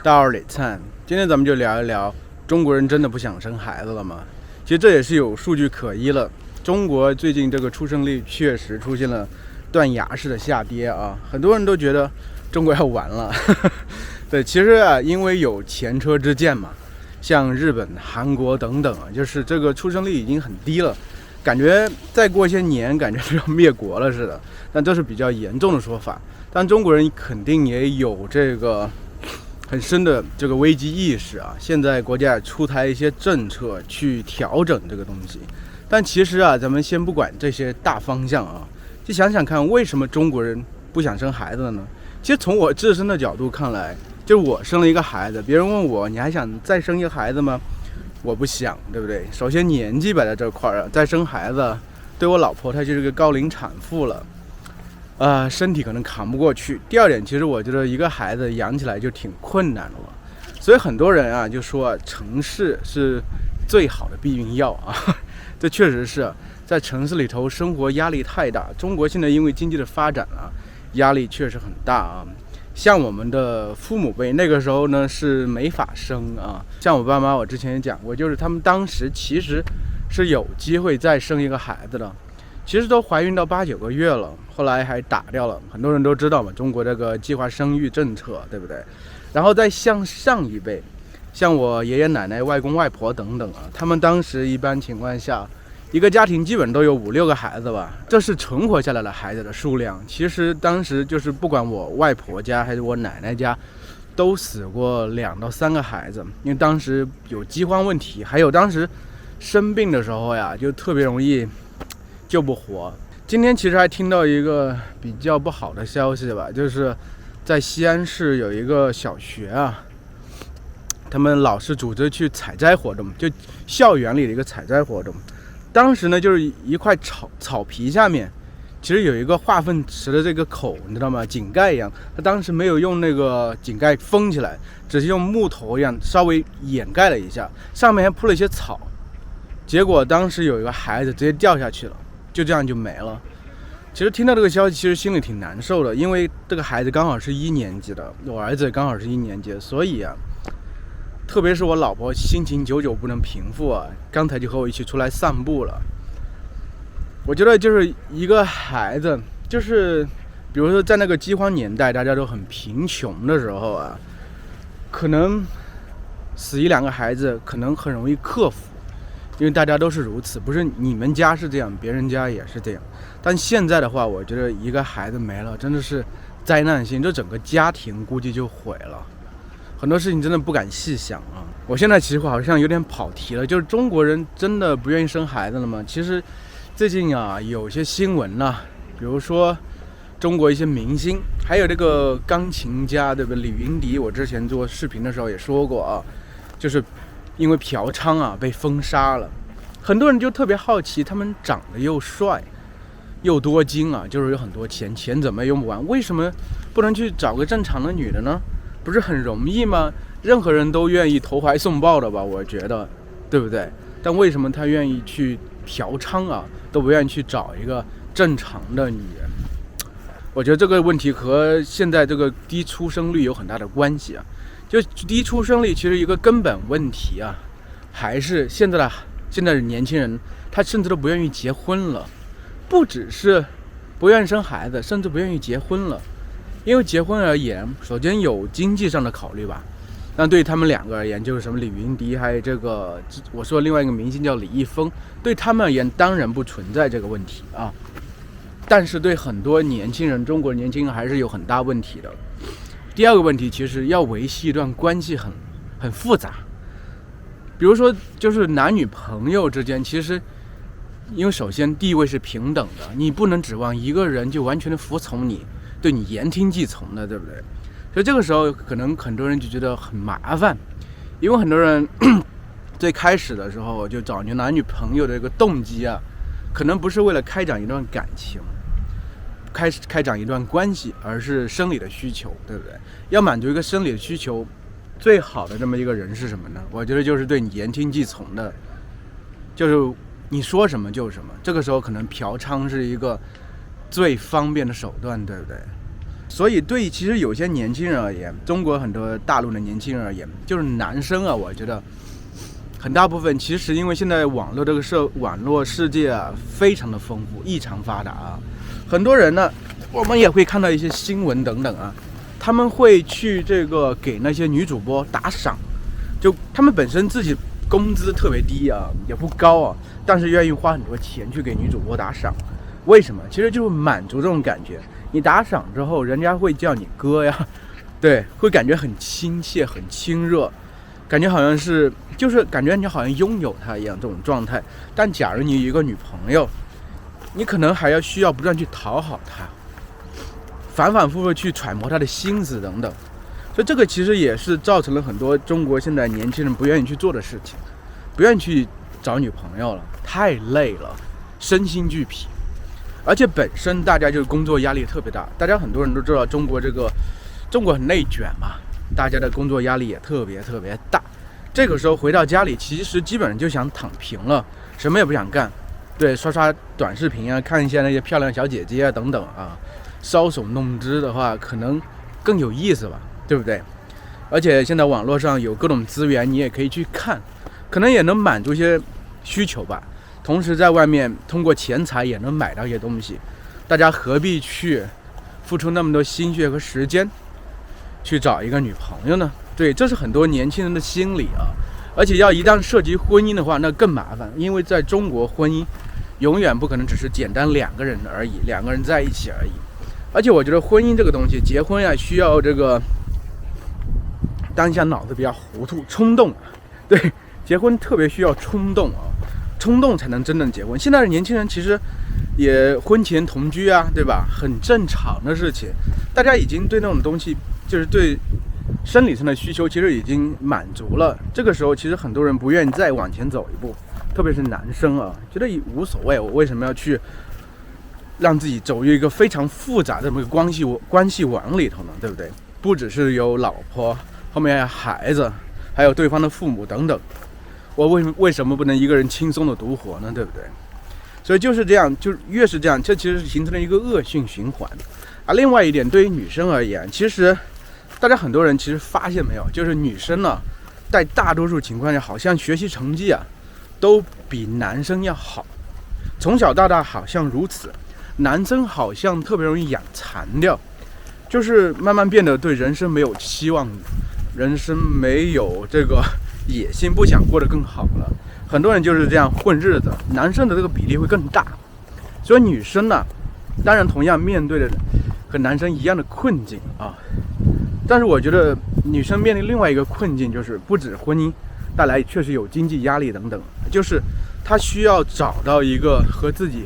道理灿，今天咱们就聊一聊中国人真的不想生孩子了吗？其实这也是有数据可依了。中国最近这个出生率确实出现了断崖式的下跌啊，很多人都觉得中国要完了。对，其实啊，因为有前车之鉴嘛，像日本、韩国等等啊，就是这个出生率已经很低了，感觉再过些年，感觉就要灭国了似的。但这是比较严重的说法，但中国人肯定也有这个很深的这个危机意识啊。现在国家也出台一些政策去调整这个东西，但其实啊，咱们先不管这些大方向啊，就想想看，为什么中国人不想生孩子了呢？其实从我自身的角度看来，就是我生了一个孩子，别人问我你还想再生一个孩子吗？我不想，对不对？首先年纪摆在这块儿，再生孩子，对我老婆她就是个高龄产妇了。身体可能扛不过去。第二点，其实我觉得一个孩子养起来就挺困难的了，所以很多人啊就说城市是最好的避孕药啊，这确实是在城市里头生活压力太大。中国现在因为经济的发展啊，压力确实很大啊。像我们的父母辈那个时候呢是没法生啊，像我爸妈，我之前也讲过，就是他们当时其实是有机会再生一个孩子的。其实都怀孕到8、9个月了，后来还打掉了。很多人都知道嘛，中国这个计划生育政策，对不对？然后再向上一辈，像我爷爷奶奶、外公外婆等等啊，他们当时一般情况下，一个家庭基本都有5、6个孩子吧，这是存活下来的孩子的数量。其实当时就是不管我外婆家还是我奶奶家，都死过2到3个孩子，因为当时有饥荒问题，还有当时生病的时候呀，就特别容易救不活。今天其实还听到一个比较不好的消息吧，就是在西安市有一个小学啊，他们老师组织去采摘活动，就校园里的一个采摘活动。当时呢，就是一块草皮下面，其实有一个化粪池的这个口，你知道吗？井盖一样。他当时没有用那个井盖封起来，只是用木头一样稍微掩盖了一下，上面还铺了一些草。结果当时有一个孩子直接掉下去了。就这样就没了。其实听到这个消息，其实心里挺难受的，因为这个孩子刚好是1年级的，我儿子刚好是1年级，所以啊，特别是我老婆心情久久不能平复啊，刚才就和我一起出来散步了。我觉得就是一个孩子，就是比如说在那个饥荒年代，大家都很贫穷的时候啊，可能死1、2个孩子，可能很容易克服。因为大家都是如此，不是你们家是这样，别人家也是这样。但现在的话，我觉得一个孩子没了，真的是灾难性，这整个家庭估计就毁了。很多事情真的不敢细想啊。我现在其实好像有点跑题了，就是中国人真的不愿意生孩子了吗？其实最近啊，有些新闻啊，比如说中国一些明星，还有这个钢琴家，对不对？李云迪，我之前做视频的时候也说过啊，就是因为嫖娼啊被封杀了。很多人就特别好奇，他们长得又帅又多金啊，就是有很多钱，钱怎么用不完，为什么不能去找个正常的女的呢？不是很容易吗？任何人都愿意投怀送抱的吧，我觉得，对不对？但为什么他愿意去嫖娼啊，都不愿意去找一个正常的女人？我觉得这个问题和现在这个低出生率有很大的关系啊。就低出生率其实一个根本问题啊，还是现在的年轻人，他甚至都不愿意结婚了，不只是不愿意生孩子，甚至不愿意结婚了。因为结婚而言，首先有经济上的考虑吧，那对他们2个而言，就是什么李云迪还有这个我说另外一个明星叫李易峰，对他们而言当然不存在这个问题啊。但是对很多年轻人，中国年轻人还是有很大问题的。第二个问题，其实要维系一段关系很复杂。比如说，就是男女朋友之间，其实因为首先地位是平等的，你不能指望一个人就完全的服从你，对你言听计从的，对不对？所以这个时候，可能很多人就觉得很麻烦，因为很多人最开始的时候就找男女朋友的一个动机啊，可能不是为了开展一段感情。开展一段关系，而是生理的需求，对不对？要满足一个生理的需求，最好的这么一个人是什么呢？我觉得就是对你言听计从的，就是你说什么就是什么。这个时候可能嫖娼是一个最方便的手段，对不对？所以对其实有些年轻人而言，中国很多大陆的年轻人而言，就是男生啊，我觉得很大部分其实因为现在网络世界啊非常的丰富，异常发达啊，很多人呢，我们也会看到一些新闻等等啊，他们会去这个给那些女主播打赏，就他们本身自己工资特别低啊，也不高啊，但是愿意花很多钱去给女主播打赏，为什么？其实就是满足这种感觉。你打赏之后，人家会叫你哥呀，对，会感觉很亲切、很亲热，感觉好像是就是感觉你好像拥有他一样这种状态。但假如你有一个女朋友，你可能还需要不断去讨好她，反反复复去揣摩她的心思等等。所以这个其实也是造成了很多中国现在年轻人不愿意去做的事情，不愿意去找女朋友了，太累了，身心俱疲。而且本身大家就是工作压力特别大，大家很多人都知道中国很内卷嘛，大家的工作压力也特别大。这个时候回到家里，其实基本上就想躺平了，什么也不想干，对，刷刷短视频啊，看一下那些漂亮小姐姐啊等等啊，搔首弄姿的话可能更有意思吧，对不对？而且现在网络上有各种资源，你也可以去看，可能也能满足一些需求吧。同时在外面通过钱财也能买到一些东西，大家何必去付出那么多心血和时间去找一个女朋友呢？对，这是很多年轻人的心理啊。而且一旦涉及婚姻的话，那更麻烦，因为在中国婚姻永远不可能只是简单两个人而已，两个人在一起而已。而且我觉得婚姻这个东西，结婚呀，需要这个当下脑子比较糊涂、冲动，对，结婚特别需要冲动啊。冲动才能真正结婚。现在的年轻人其实也婚前同居啊，对吧？很正常的事情。大家已经对那种东西，就是对生理上的需求，其实已经满足了。这个时候，其实很多人不愿意再往前走一步，特别是男生啊，觉得无所谓，我为什么要去让自己走入一个非常复杂的这么一个关系网里头呢？对不对？不只是有老婆，后面还有孩子，还有对方的父母等等。我为什么不能一个人轻松的独活呢？对不对？所以就是这样，就越是这样，这其实是形成了一个恶性循环。另外一点，对于女生而言，其实大家很多人其实发现没有，就是女生呢，在大多数情况下，好像学习成绩啊，都比男生要好，从小到大好像如此。男生好像特别容易养残掉，就是慢慢变得对人生没有期望，人生没有这个野心，不想过得更好了。很多人就是这样混日子，男生的这个比例会更大。所以女生呢，当然同样面对的和男生一样的困境啊。但是我觉得女生面临另外一个困境，就是不止婚姻带来确实有经济压力等等，就是她需要找到一个和自己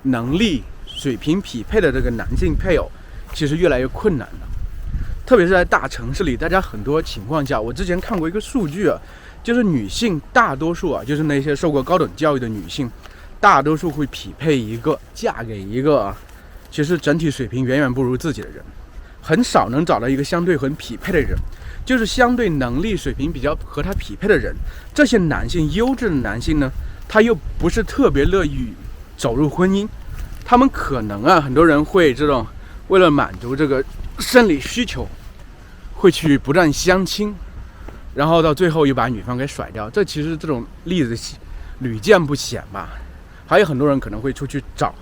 能力水平匹配的这个男性配偶，其实越来越困难了。特别是在大城市里，大家很多情况下，我之前看过一个数据啊，就是女性大多数啊，就是那些受过高等教育的女性，大多数会匹配嫁给一个其实整体水平远远不如自己的人，很少能找到一个相对很匹配的人，就是相对能力水平比较和他匹配的人。这些男性，优质的男性呢，他又不是特别乐意走入婚姻，他们可能啊，很多人会这种为了满足这个生理需求，会去不断相亲，然后到最后又把女方给甩掉。这其实这种例子屡见不鲜吧。还有很多人可能会出去找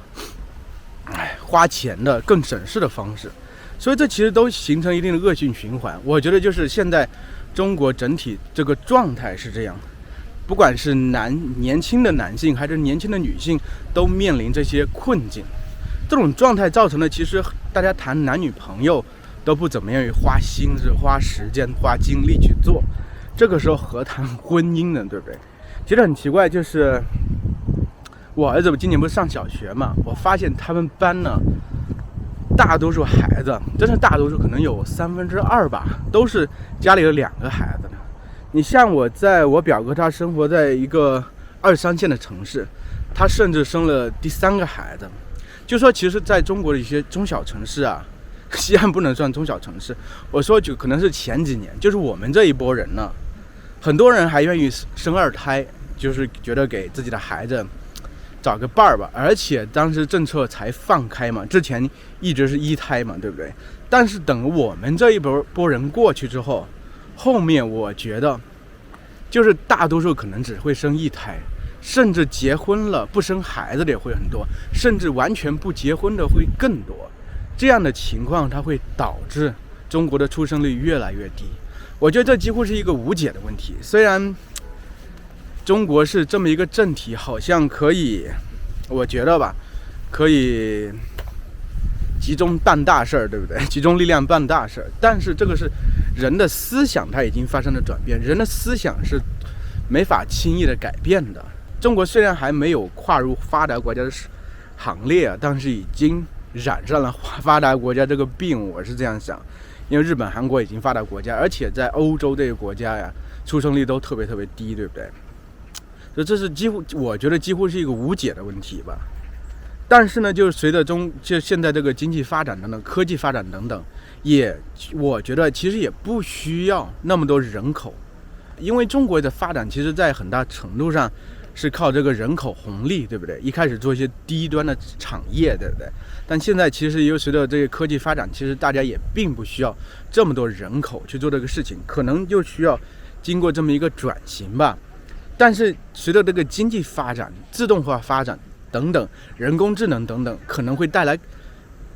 花钱的更省事的方式，所以这其实都形成一定的恶性循环。我觉得就是现在中国整体这个状态是这样，不管是年轻的男性还是年轻的女性，都面临这些困境。这种状态造成的，其实大家谈男女朋友都不怎么愿意花心思、花时间、花精力去做。这个时候何谈婚姻呢？对不对？其实很奇怪，就是我儿子今年不是上小学嘛，我发现他们班呢，大多数孩子，真是大多数，可能有2/3吧，都是家里有2个孩子的。你像我表哥，他生活在一个2、3线的城市，他甚至生了第3个孩子。就说其实在中国的一些中小城市啊，西安不能算中小城市，我说就可能是前几年，就是我们这一波人呢，很多人还愿意生2胎，就是觉得给自己的孩子找个伴儿吧。而且当时政策才放开嘛，之前一直是一胎嘛，对不对？但是等我们这一波人过去之后，后面我觉得就是大多数可能只会生一胎，甚至结婚了不生孩子的也会很多，甚至完全不结婚的会更多。这样的情况它会导致中国的出生率越来越低。我觉得这几乎是一个无解的问题。虽然中国是这么一个政体，好像可以，我觉得吧，可以集中办大事儿，对不对？集中力量办大事儿。但是这个是人的思想，它已经发生了转变，人的思想是没法轻易的改变的。中国虽然还没有跨入发达国家的行列，但是已经染上了发达国家这个病，我是这样想。因为日本、韩国已经发达国家，而且在欧洲这些国家呀，出生率都特别低，对不对？所以这是我觉得几乎是一个无解的问题吧。但是呢，就是随着就现在这个经济发展等等、科技发展等等，我觉得其实也不需要那么多人口，因为中国的发展其实在很大程度上是靠这个人口红利，对不对？一开始做一些低端的产业，对不对？但现在其实又随着这个科技发展，其实大家也并不需要这么多人口去做这个事情，可能就需要经过这么一个转型吧。但是随着这个经济发展、自动化发展等等、人工智能等等，可能会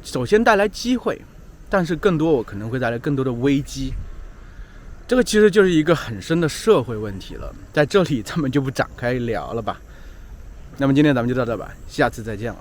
首先带来机会，但是我可能会带来更多的危机。这个其实就是一个很深的社会问题了，在这里咱们就不展开聊了吧。那么今天咱们就到这吧，下次再见了。